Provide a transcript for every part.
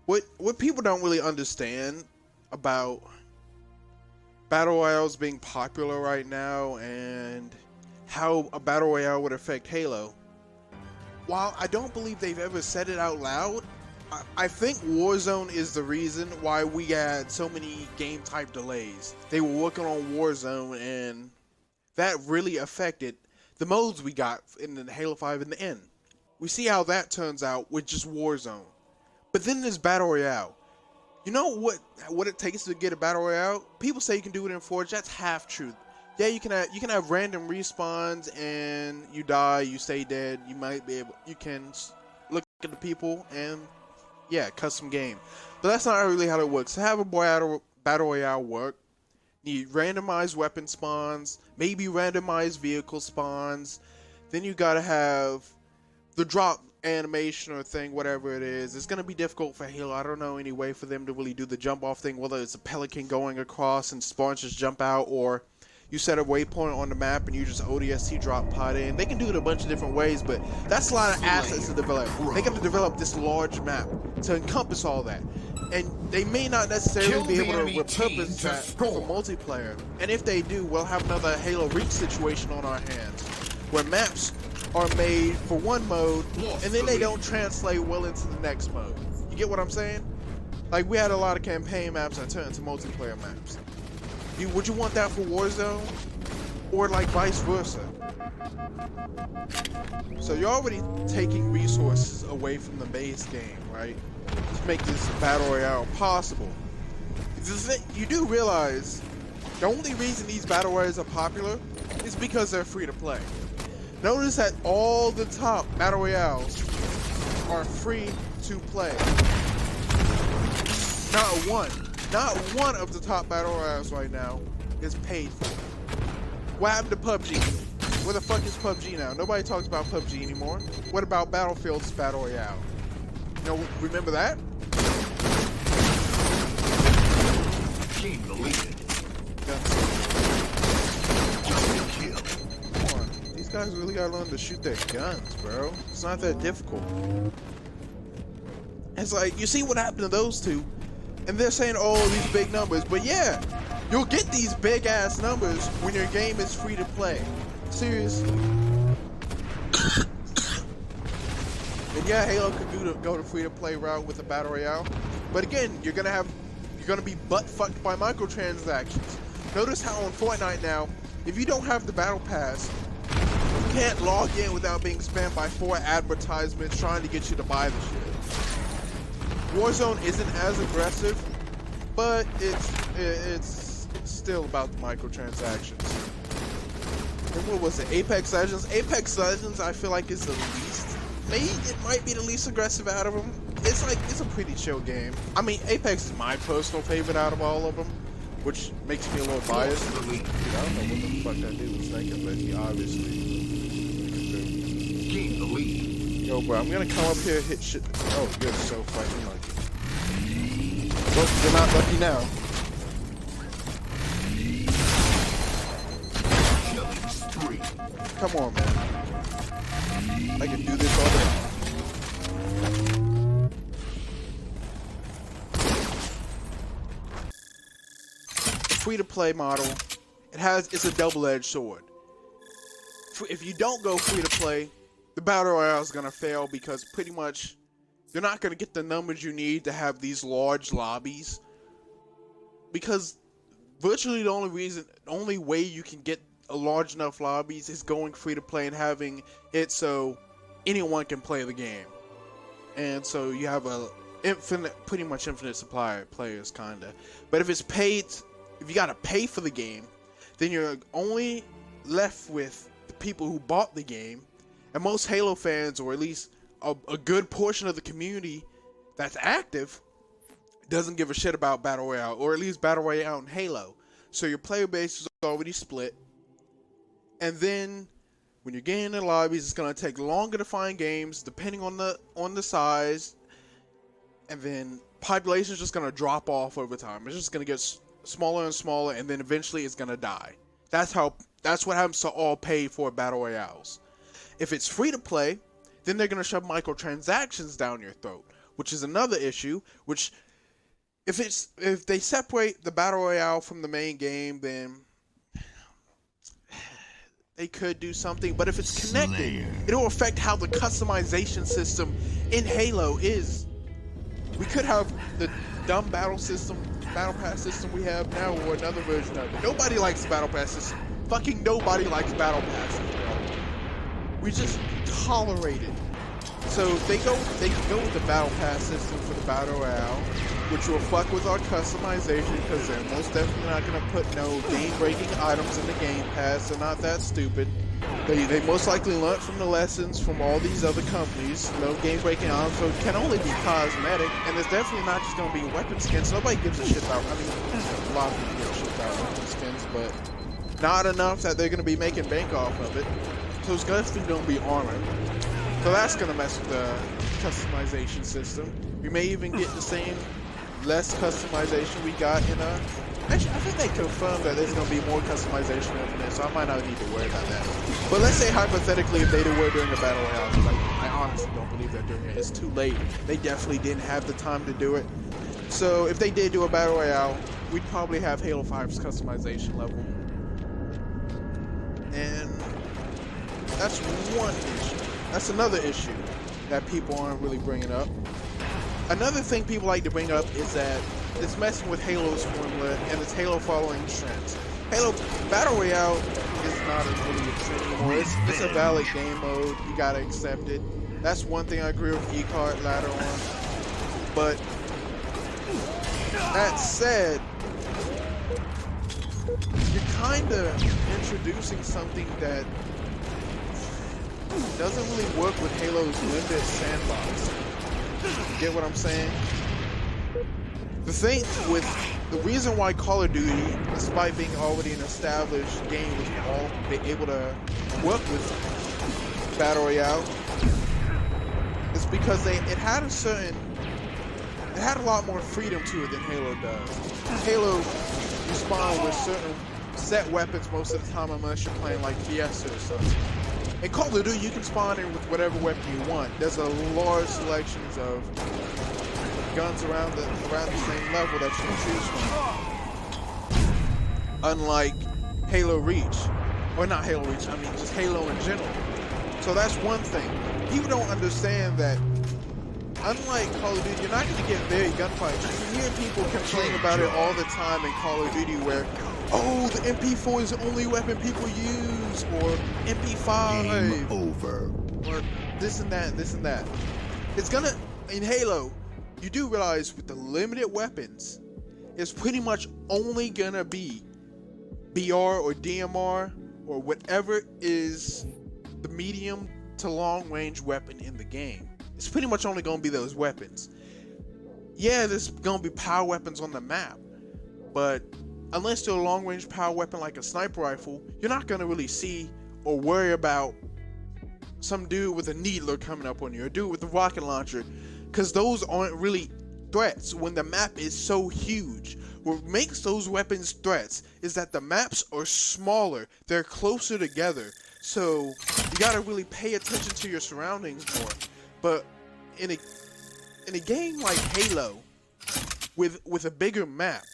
What people don't really understand about battle royales being popular right now and how a battle royale would affect Halo. While I don't believe they've ever said it out loud, I think Warzone is the reason why we had so many game type delays. They were working on Warzone and that really affected the modes we got in the Halo 5 in the end. We see how that turns out with just Warzone. But then there's Battle Royale. You know what it takes to get a Battle Royale? People say you can do it in Forge. That's half truth. Yeah, you can have random respawns and you die, you stay dead. You can look at the people and yeah, custom game. But that's not really how it works. To have a Battle Royale work, you need randomized weapon spawns, maybe randomized vehicle spawns. Then you gotta have the drop animation or thing, whatever it is. It's gonna be difficult for Halo. I don't know any way for them to really do the jump off thing, whether it's a pelican going across and spawns just jump out, or you set a waypoint on the map and you just ODST drop pod in. They can do it a bunch of different ways, but that's a lot of assets to develop. They have to develop this large map to encompass all that. And they may not necessarily be able to repurpose that for multiplayer. And if they do, we'll have another Halo Reach situation on our hands, where maps are made for one mode, and then they don't translate well into the next mode. You get what I'm saying? Like, we had a lot of campaign maps that turned into multiplayer maps. Would you want that for Warzone? Or like vice versa? So you're already taking resources away from the base game, right? To make this Battle Royale possible. You do realize the only reason these Battle Royales are popular is because they're free to play. Notice that all the top Battle Royales are free to play. Not one of the top Battle Royales right now is paid for. What happened to PUBG? Where the fuck is PUBG now? Nobody talks about PUBG anymore. What about Battlefield's Battle Royale? You know, remember that? Team deleted. Come on. These guys really gotta learn to shoot their guns, bro. It's not that difficult. It's like, you see what happened to those two, and they're saying, oh, these big numbers. But yeah, you'll get these big ass numbers when your game is free to play. Seriously. And yeah, Halo could go the free to play route with the Battle Royale. But again, you're gonna be butt fucked by microtransactions. Notice how on Fortnite now, if you don't have the Battle Pass, you can't log in without being spammed by 4 advertisements trying to get you to buy the shit. Warzone isn't as aggressive, but it's still about the microtransactions. And what was it? Apex Legends? Apex Legends, I feel like is the least. Maybe it might be the least aggressive out of them. It's a pretty chill game. I mean, Apex is my personal favorite out of all of them, which makes me a little biased. Dude, I don't know what the fuck that dude was thinking, but he obviously. Gain the lead. Yo, bro, I'm gonna come up here and hit shit. Oh, you're so fucking lucky. Well, you're not lucky now. Killing spree. Come on, man. I can do this all day. Free-to-play model. It's a double-edged sword. If you don't go free-to-play, the Battle Royale is going to fail because pretty much you're not going to get the numbers you need to have these large lobbies. Because virtually the only way you can get a large enough lobbies is going free to play and having it so anyone can play the game. And so you have pretty much infinite supply of players, kinda. But if it's paid, if you gotta pay for the game, then you're only left with the people who bought the game. And most Halo fans, or at least a good portion of the community that's active, doesn't give a shit about Battle Royale, or at least Battle Royale in Halo. So your player base is already split. And then when you're getting in the lobbies, it's gonna take longer to find games, depending on the size. And then population is just gonna drop off over time. It's just gonna get smaller and smaller, and then eventually it's gonna die. That's what happens to all pay for Battle Royales. If it's free to play, then they're going to shove microtransactions down your throat, which is another issue. Which, if they separate the battle royale from the main game, then they could do something. But if it's connected, it'll affect how the customization system in Halo is. We could have the dumb battle pass system we have now, or another version of it. Nobody likes the battle pass system. Fucking nobody likes battle passes, bro. We just tolerate it. So they can go with the battle pass system for the battle royale, which will fuck with our customization because they're most definitely not gonna put no game-breaking items in the game pass. They're not that stupid. They most likely learned from the lessons from all these other companies. No game-breaking items, so it can only be cosmetic, and it's definitely not just gonna be weapon skins. Nobody gives a shit about. I mean, a lot of people give a shit about weapon skins, but not enough that they're gonna be making bank off of it. So it's definitely gonna be armor. So that's gonna mess with the customization system. We may even get the same, less customization we got in actually, I think they confirmed that there's gonna be more customization in this, so I might not need to worry about that. But let's say hypothetically, if they were doing a battle royale, like, I honestly don't believe they're doing it. It's too late. They definitely didn't have the time to do it. So if they did do a battle royale, we'd probably have Halo 5's customization level. And that's one issue. That's another issue that people aren't really bringing up. Another thing people like to bring up is that it's messing with Halo's formula and it's Halo following trends. Halo Battle Royale is not really a trend anymore. It's a valid game mode. You gotta accept it. That's one thing I agree with E-Card later on. But that said, you're kinda introducing something that doesn't really work with Halo's limited sandbox. Get what I'm saying? The reason why Call of Duty, despite being already an established game, was all able to work with Battle Royale, is because it had a lot more freedom to it than Halo does. Halo, you spawn with certain set weapons most of the time unless you're playing like Fiesta or something. In Call of Duty, you can spawn in with whatever weapon you want. There's a large selection of guns around the same level that you can choose from. Unlike Halo Reach, or not Halo Reach, I mean just Halo in general. So that's one thing. People don't understand that. Unlike Call of Duty, you're not going to get very gunfights. You hear people complain about it all the time in Call of Duty where, oh, the MP4 is the only weapon people use, or MP5, Game over. or this and that, this and that. It's gonna, in Halo, you do realize with the limited weapons, it's pretty much only gonna be BR or DMR, or whatever is the medium to long range weapon in the game. It's pretty much only gonna be those weapons. Yeah, there's gonna be power weapons on the map, but unless they're a long-range power weapon like a sniper rifle, you're not gonna really see or worry about some dude with a needler coming up on you, or a dude with a rocket launcher, because those aren't really threats when the map is so huge. What makes those weapons threats is that the maps are smaller, they're closer together, so you gotta really pay attention to your surroundings more. But in a game like Halo, with a bigger map,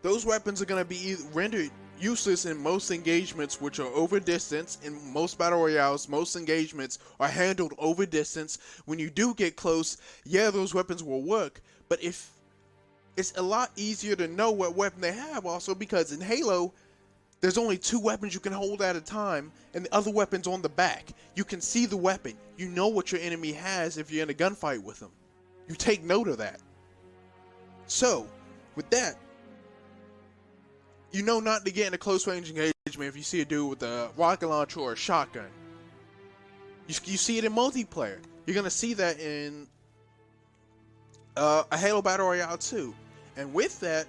those weapons are going to be rendered useless in most engagements, which are over distance. In most battle royales, most engagements are handled over distance. When you do get close, yeah, those weapons will work, but if it's a lot easier to know what weapon they have also, because in Halo, there's only 2 weapons you can hold at a time, and the other weapon's on the back. You can see the weapon. You know what your enemy has if you're in a gunfight with them. You take note of that. So, with that, you know not to get in a close range engagement if you see a dude with a rocket launcher or a shotgun. You see it in multiplayer. You're going to see that in a Halo Battle Royale 2. And with that,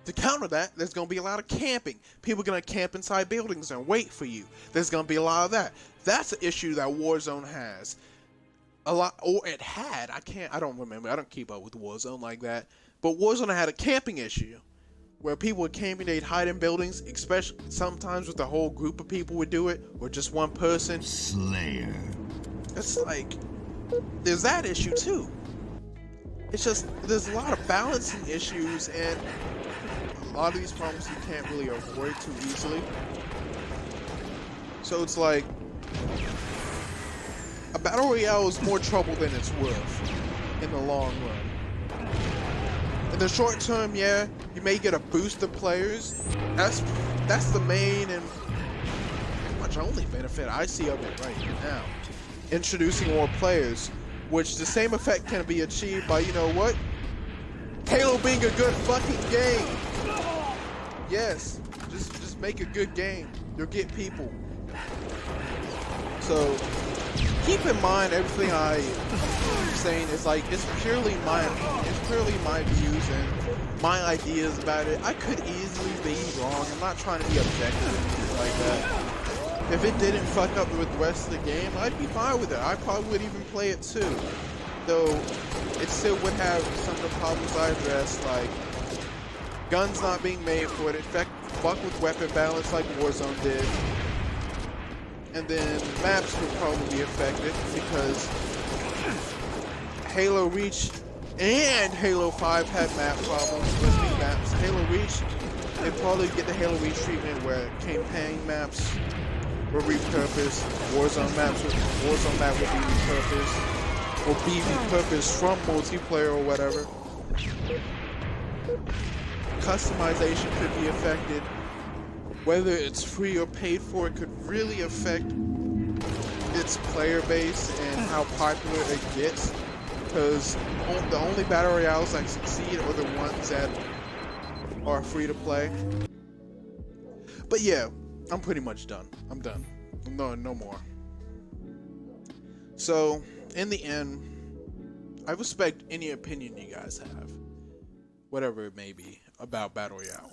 to counter that, there's going to be a lot of camping. People are going to camp inside buildings and wait for you. There's going to be a lot of that. That's an issue that Warzone has. A lot, or it had. I don't remember. I don't keep up with Warzone like that. But Warzone had a camping issue where people were camping, they'd hide in buildings, especially sometimes with a whole group of people would do it, or just one person. Slayer. It's like, there's that issue too. It's just, there's a lot of balancing issues, and a lot of these problems you can't really avoid too easily. So it's like, a battle royale is more trouble than it's worth in the long run. In the short term, yeah, you may get a boost of players. That's the main and pretty much only benefit I see of it right now. Introducing more players, which the same effect can be achieved by, you know what? Halo being a good fucking game. Yes, just make a good game. You'll get people. So keep in mind everything I'm saying is like, it's purely my opinion. It's purely my views and my ideas about it. I could easily be wrong. I'm not trying to be objective or anything like that. If it didn't fuck up with the rest of the game, I'd be fine with it. I probably would even play it too. Though it still would have some of the problems I addressed, like guns not being made for it, fuck with weapon balance like Warzone did. And then maps would probably be affected because Halo Reach and Halo 5 had map problems with the maps. Halo Reach, they'd probably get the Halo Reach treatment where campaign maps were repurposed, Warzone map would be repurposed, or be repurposed from multiplayer or whatever. Customization could be affected. Whether it's free or paid for, it could really affect its player base and how popular it gets. Because the only battle royales that succeed are the ones that are free to play. But yeah, I'm pretty much done. I'm done. No more. So, in the end, I respect any opinion you guys have, whatever it may be, about Battle Royale.